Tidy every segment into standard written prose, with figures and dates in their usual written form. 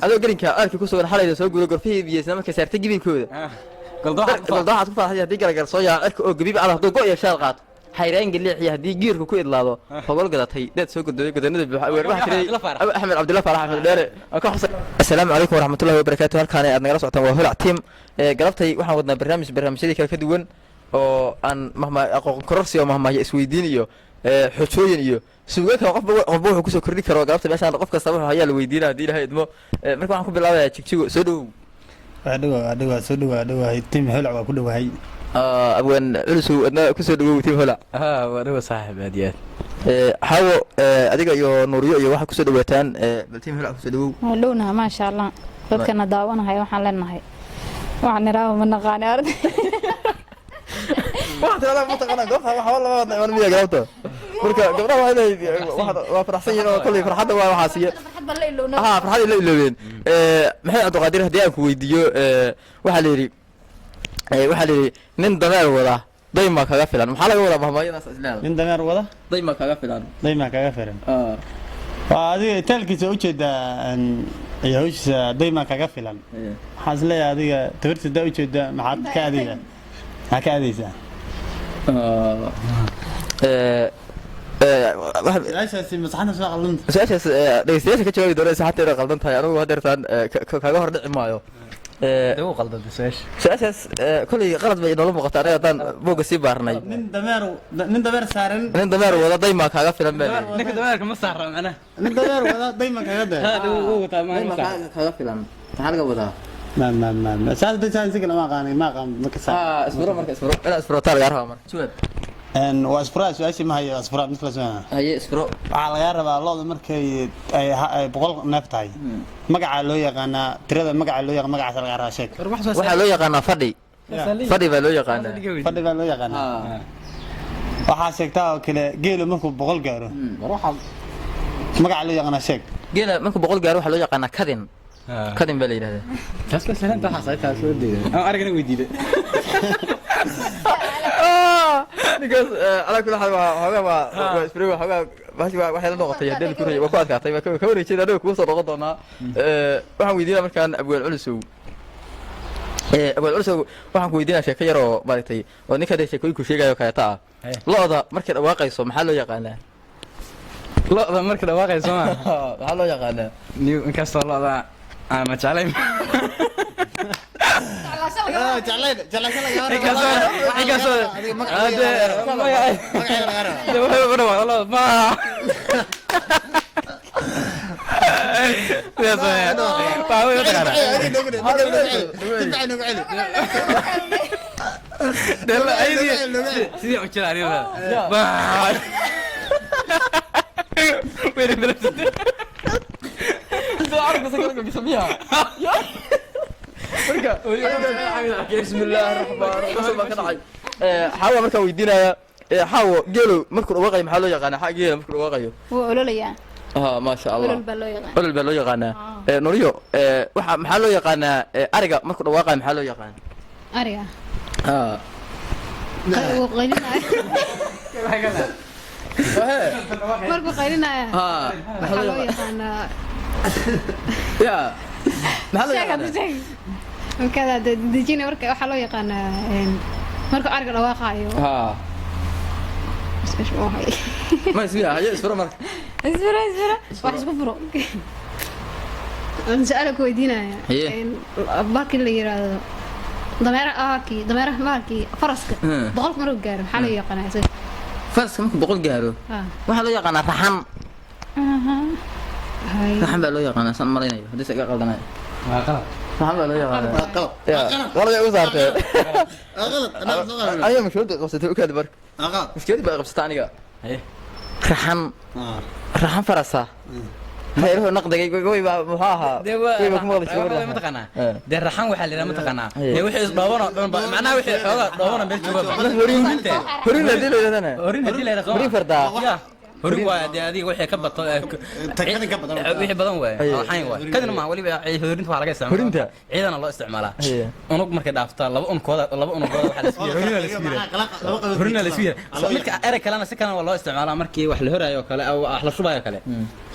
adoo garinka arki ku sugan xalayda soo guuro gorfihii biyeysna markay saartay gibilkooda galdaha ku faaxay hadii garagar soo yaa arka oo gabiib adag doo go'ay shaal qaad xayraan galiixi hadii giirku ku idlaado hogol gadatay dad soo gudbay godanada buuxa weer waxa jiray Axmed Cabdullaah Faarax Axmed Dheere ka xusay assalaamu alaykum waraxmatullaahi wabarakaatuh halkaan aad nagala socotaan waa holac team galabtay waxaan wadnaa barnaamijyadii kala ka duwan oo aan mahma aqoon kororsi oo mahma isweydiin iyo xojooyin iyo suugaanka qofba wuxuu ku soo kordhi karo galabta meeshaan qof kasta wuxuu hayaa la weydiinaa hadii ilaahay idmo marka waxaan ku bilaabayaa jigjigo soo dhaw soo dhawahay tim holac waa ku dhawahay abwan culusu adna ku soo dhawow tim holac waa dhawa saaxiib aadiyaad hawo adiga iyo nuuriyo iyo waxa ku soo dhawaataan bal tim holac ku soo dhawow waa dhownaha ma sha Allah dadkana daawanahay waxaan leenahay waxaan niraahdo ma naqaan arday waxaan ma taqaan goobta waxa wala ma miya galabta marka gabdhaha waa inay waa faraxsan yihiin oo kulli farxadda waa waxa siiye farxad la iloobeen maxay Cabdiqaadir hadii aan ku weydiiyo waxa la yiri nin dameer wada dayma kaga filan maxaa laga wadaa mahmaayadaas islaam nin dameer wada dayma kaga filan waa adiga taalkiisa u jeeda ayawsha dayma kaga filan waxaan isleeyahay adiga tabartida u jeeda maxaad ka aadaysaa su'aashaasi masaxana soo qaldan su'aashaas dhageystayaasha ka jawaabi doonaysa xataa inay qaldan tahay anigu hadeertaan kaga hor dhici maayo dawo qaldan su'aashaas kulli qalad bay inoola muuqataa aniga haddaan booga sii baarnay nin dameer saaran nin dameer wada dayma kaaga filan ninka dameerka ma saara macna nin dameer wada dayma kaga kaaga filan maxaa laga wadaa ما ساعات بتسانسك ما قاني ما قام مكسر اسبرو مركز اسبرو انا اسبرو تاع يا راه سواد ان واسبرا سؤال ما هي اسبرا مثل سؤال هي اسبرو على يا ربا الله markay ay boqol neeftahay magaca loo yaqaana tirada magaca loo yaqaan magaca laga raashay waxa loo yaqaana fadhi baa loo yaqaana waxa sheegtaa oo kale geelo markuu boqol gaaro waxa magaca loo yaqaana sheeg geela markuu boqol gaaro waxa loo yaqaana kadin kadin baa la yiraahdaa taas ka salan tahay xasaayta soo deeday aan aragna weydiiday nikas ala kula xal waa isbiriga waxa la noqotay hadii ku reeyay waa ku adkaatay waa ka wareejiyay adiga ku soo noqon doonaa waxaan weydiinaa markaan abwaan culusow abwaan culusow waxaan ku weydiinaa sheeko yar oo maartay oo ninka sheekooyin ku sheegayo kayata ah looda markay dhawaaqayso maxaa loo yaqaanaa looda markay dhawaaqayso maxaa loo yaqaanaa niyo inkastoo looda أنا جعلين عارف بس كده بيسميها marka bismillaah rahmaan rahiim ka dhacay xawa marka weydiinaya xawo geelo markuu dhawaaqay maxaa loo yaqaan xaq geelo markuu dhawaaqayo waa ololaya ma sha Allah olol baa loo yaqaan nuriyo waxa maxaa loo yaqaan ariga markuu dhawaaqay maxaa loo yaqaan ariga markuu qaylinaya maxaa loo yaqaan يا محل كذا دجينا marka waxa loo yaqaan marka arga dhawaaqayo ما اسمها هي اسفر marka اسفر wax isku furo aan su'aal ku weydiinaya barkii la yiraahdo dameer markii faraska boqol mar gaaro waxa loo yaqaan faraska markuu boqol gaaro waxa loo yaqaan raxan raxan baa loo yaqaan san maraynayo hadii saga qaldanayo waa qalad raxan baa loo yaqaan qalad ay u saartay qalad ana ayo mashruud qabsatay ukad bark qalad mashruud baa qabsatay aniga raxan farasa خيره نقدك وي بها وي ما تقنا ده رحان waxa leeyahay ma taqana ee wixii dhaawano macnaha wixii xooga dhaawano meel jooga horin hadii leeyahay horin hadii leeyahay horin farda هورين واحد هذه وحي كبط تكني كبط وحي بدن واي waxaan waay kadina ma waliba hoorinta waa laga isticmaalaa Hoorinta? ciidan loo isticmaalaa Haye. unug markay dhaaftaa laba unkooda waxa la isbiyo hoorinta la isbiyo midka erey kalena si kalena waa loo isticmaalaa markii wax la horaayo kale ama wax la shubayo kale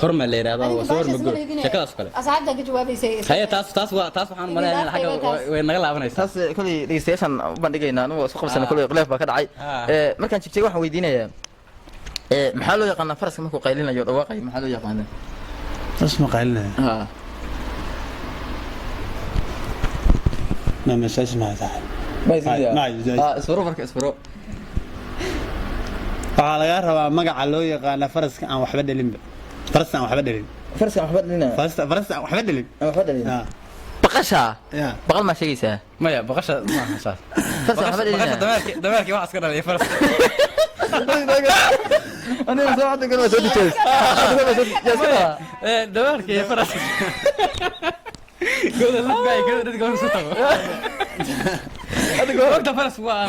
horma la yiraahdo waa soo hormago shakadaas kale asxaabta ka jawaabaysay haye taas waxaan maleeyahay xagga way naga laabanaysaa taas kulli dhegeystayaashan u bandhigaynaa anuu isku qabsana kulli khilaaf baa ka dhacay markaan jibtay waxaan weydiinayaa maxaa loo yaqaanaa faraska markuu qaylinayo dhawaaqay maxaa loo yaqaanaa اسمه قايلنا ha ما مش اسمها صح ma ismida ما يجوز. isbaro marka isbaro waxaa laga rabaa magaca loo yaqaana faraska aan waxba dhalinba faraska aan waxba dhalin faraska waxba dhalina faraska aan waxba dhalin waxba dhalina ya baqasha ya baqal ma sheegaysaa maya baqasha ma hasaas faraska waxba baqasha dhalina dameerkii wax iska dhalay faras أنا سمعت كلمة سودي تشيس يا سلام dameerkii faras goda la gaay goda goda soo tago adiga waqta faras waa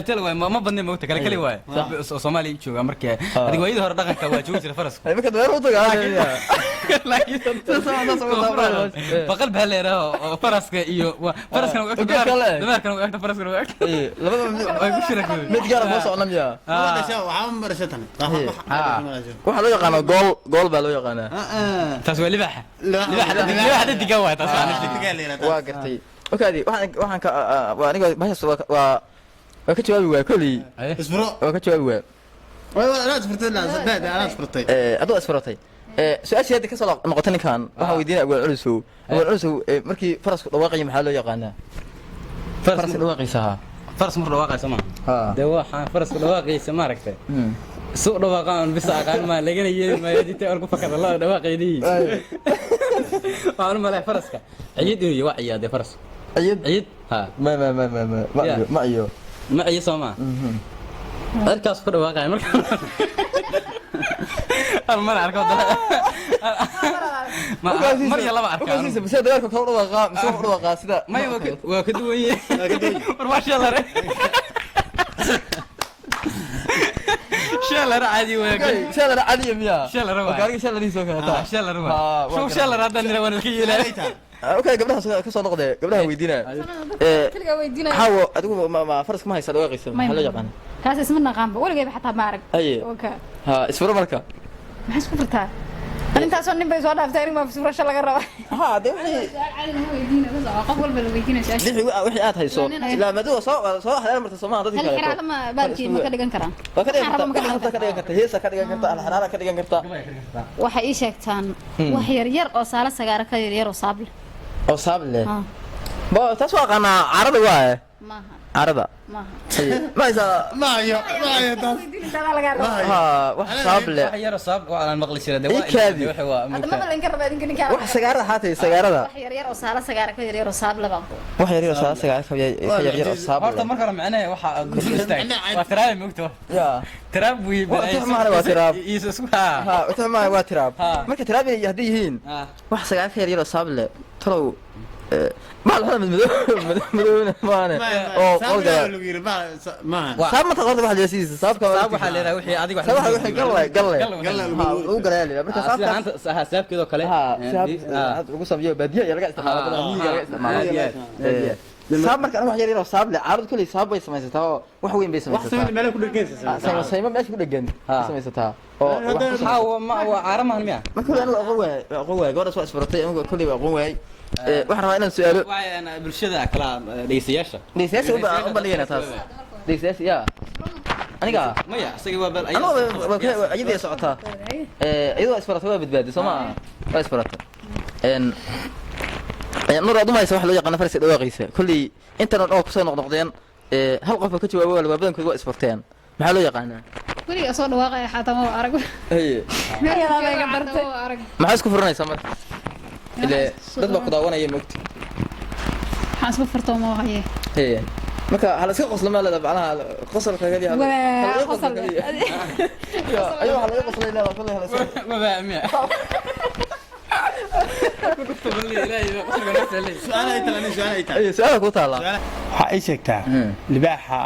tel way ma badna moogta kale kale way Soomaali jooga markii adiga wayda hore dhaqanka waa joogi jiray faras أي مكان غير وطق laakiin baqal baa leeyahay faraska iyo faraskana waa dameerkana waa faraskana waa لبدا way ku shirakay mid gaar ah ma socnaa miya waxaan barashatan waxa loo yaqaan gool baa loo yaqaanaa taas waa libaxa libaxa diga waa taas waa gartay okaadi waxaan ka waa aniga bahas waa ka jawaabi waa kulli isbro waa ka jawaabi waa انا اسبرتي لا صدق انا اسبرتي adoo isfaratay su-aashii hadda ka soo noqotay ninkan waxaan weydiinaya awaal culusow awaal culusow markii farasku dhawaaqaya maxaa loo yaqaanaa faraska dhawaaqiisa ha faras mar dhawaaqaysa ma ha de waxa faraska dhawaaqiisa ma aragtay soo dhawaaqaan bis aqaan ma lagana yeelin ma yadita orku fakada la dhawaaqeydii waxaan ma lahay faraska ciid iyo waa ciyaade faras ciid ha ma iyo Soma arkaas ku dhawaaqay marka mar arko mar ya laba arkaa bas dagaalka ka dhawaaqa mise u dhawaaqa sida may waa ka duwan yahay war ma sha Allah شالر عادي وياك شالر عادي ميا شالر واحد وكارك شالر يسوق هذا شالر واحد شوف شالر هذا اللي وانا الكيل اوكي قبلها كسو نقده قبلها ويدينا كلغا ويدينا حاو ادو ما فرسك ما هيسا دواقيس ما لا يقان kaas ismana qaanba waligeed xataa ma arag اي ها اسفر marka maxaa isku furtaa arintaas oo nin bay soo dhaaftay ma furasho laga raba ها de qof walba la weydiinaysaa wixii aad hayso ila madu soo xalaal marta Soomaa dadka hal xiraad ma baalkii ma ka dhigan karaan waa ka dhigan kartaa heesa ka dhigan kartaa alxaraara ka dhigan kartaa waxa ii sheegtaan wax yar yar oo saala sagaara ka yar yar oo saable oo saable ba taas waa qana carada waa maaha carada ما إذا ما يا تاس ها واحد صابله يا صاب وانا مقلي شيء ده كذي هذا ما لين كربا دين كني واحد سيجارة هاتي سيجارة wax yar yar oo saala sagaara ka yar yar oo saable baa واحد يريد صار سيجارة ير ير صابله horta marka macnaheedu waxa guristay waa tiraab moogto يا tiraab way ما هو تراب isku ha ها وتما هو تراب marka tiraab يهديهين واحد سيجارة ير ير صابله ترى ما هذا مدونا ما أنا أو ما صاب ما تقدر واحد يسيس صاب كمان صاب waxa leeyahay wixii adiga صاب وحي قلة uu galeeyay marka saab saab kido kale ha saab ugu sameeyo badiya laga isticmaalo صاب marka wax yar yar saab le caarad kulay saab bay samaysataa wax weyn bay samaysataa meel ku dhageysaa sayma meesha ku dhagan samaysataa oo waxa ma waa caaramahan miya marka aan aqoon waay gobol soo isbaratay anigu kulay aqoon waay waxaan rabaa inaan su'aalo waxaan bulshada kala dhaysiyaasha u bandhigayna taas dhaysiyaasha ya aniga maya asagii waa bal ayadii socotaa iyadoo isbaratay waa badbaadi Soma waa isbaratay نور أدوما يسوي حلو يقنا فرس الواقيسة كل أنت نور كسر نقطين هل قف كتشوا أول وبعدين كل وقت سبرتين محلو يقنا كل أصلا واقع حتى ما أعرف هي ما يلا ما قدرت ما حاسك فرنا يسمى اللي تطلع قضاونا يموت حاسب فرتو ما هي مكا على سيق قصل ما لا بعلها قصر كذي هذا قصر أيوة على قصر لا كله على سيق ما بعمل كنت بقول لي لا سؤال سؤال أي سؤالك وطالع waxaa ii sheegtaa libaaxa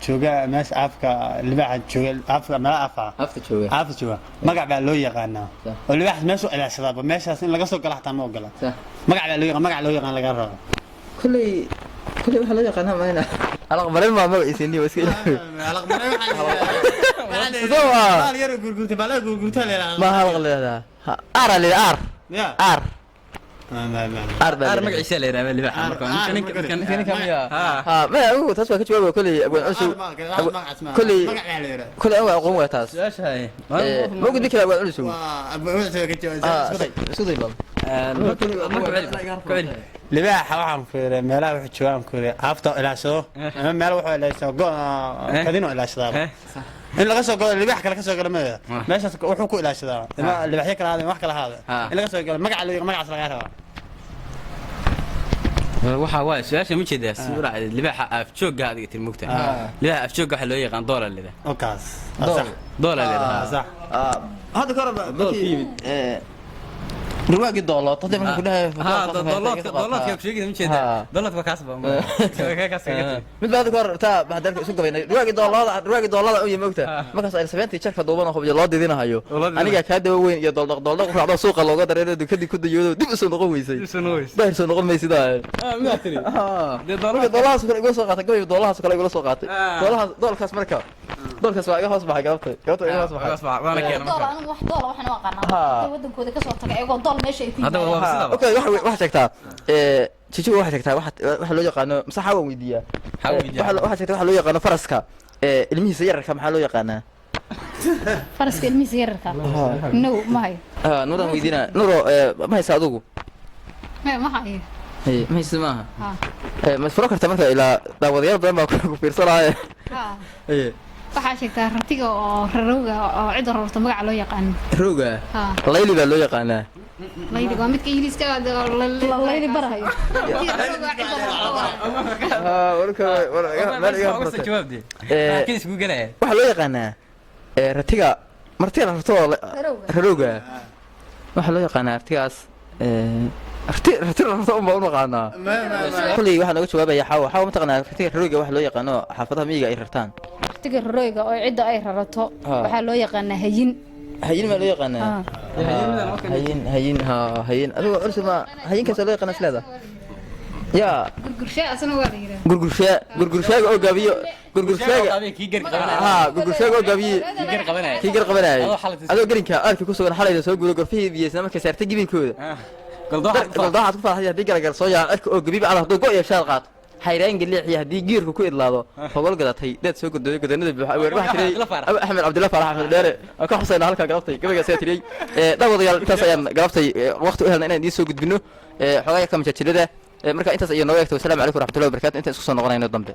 jooga meesha afka libaaxa jooga afka mala afa afta jooga afka jooga magac baa loo yaqaanaa oo libaax meesha ilaashada meeshaas in laga soo galo xataa ma ogola magac baa loo yaqaan laga rabo kulli waxa loo yaqaanaa maayna alaq marin ma magaciisini waa iska alaq marin bal yar gurgurta leeyahay ma halaq leeyahay ara leeyahay ya ar ar magaciisa la yiraahdo libaaxa marka ninka miya ما هو تصبح كتجواب كل أبو أنسو كل أنواع قوة تاس ايش هاي مو قد ذكر أبو أنسو أبو أنسو سودي بال libaaxa waxaan fiiray meelaha wax joogaan kuure afta ilaashado ama meel wax ilaashado kadino ilaashado in laga soo galo libaax kale ka soo galo meeshaas wuxuu ku ilaashadaa libaaxyo kala haadeen wax kala haadeen in laga soo galo magacaas laga rabaa waxa waa su'aasha ma jeedaa suura libaaxa af joogga adiga tilmugta libaaxa af joogga waxa loo yaqaan doolar lida okaas doolar lida صح هذا كرب رواقي دولار تدي من كلها دولار كيف شيء ما jeedaa doolarka kaasba mid baad kor taa baxdalka isu gabayna ruwaagi doolada u yimogta markaas ay 70 jarka duuban oo loo didinayo aniga ka dawa weyn iyo doolda raacdo suuqa looga dareero dukadii ku dayoodo dib u soo noqon weysay baa soo noqon meysida ma tiri de doolaraas kale igu soo qaatay gabay doolaraas kale igu soo qaatay doolkaas marka doolkaas waa iga hoos baxay gabta iga hoos baxay waana keenay doolar anigu wax doolar waxaan u aqaanaa wadankooda ka soo tagay ayagoo dool meesha ay ku هذا هو yimaadeen اوكي waxa sheegtaa jijiga waxa sheegtaa waxa loo yaqaano masaxa waan weydiiyaa waxa sheegtaa waxa loo yaqaano faraska ilmihiisa yararka maxaa loo yaqaanaa faraska ilmihiisa yararka no ma hayo nuuran weydiina nuuro ma haysa adigu ma hayo ma haysa maaha ma furo kartaa marka ilaa daawadayaal badan baa ku fiirsanaya waxaa sheegtaa ratiga oo rarowga oo cid rarto magaca loo yaqaan rooga layli baa loo yaqaanaa layli waa midka ingiriiska layli barahayo waxaa loo yaqaanaa ratiga martiga rarto rarowga waxaa loo yaqaanaa artigaas rati rarto unbaa u naqaanaa kuley waxaa nooga jawaabaya xawa mataqanaa ratiga rarowga waxa loo yaqaano xaafadaha miyiga ay rartaan ratiga rarowga oo cidda ay rarato waxaa loo yaqaanaa hayin hayin ma loo yaqaanaa hayin adigo ursuma hayinkaas loo yaqaanaa isleeda ya gurgurshaa asna waa la yiraahdaa gurgurshaaga oo gaabiyo gurgurshaaga gurgurshaaga oo gaabiyo kii gar qabanayay adoo garinka aadka ku sugan xalayda soo guuro gorfihii biyeysan markay saartay gibinkooda goldaha ku faaxay hadii garagar soo yaa aadka oo gabiib cad haduu go iyo shaal qaato حيران قال لي هدي جيرك كو إدلاده فقول قدرت هي ده سوق الدنيا قدرنا واحد تري أحمد عبد الله فرح أحمد داري أكو حسين هالك قربتي قبل جالس تري ده وضيع كاسيان قربتي وقت أهلنا أنا دي سوق الدنيا حاجة كم تشتري ده مركا أنت سيئ نوعك والسلام عليكم ورحمة الله وبركاته أنت سوسن غنينا الضمبة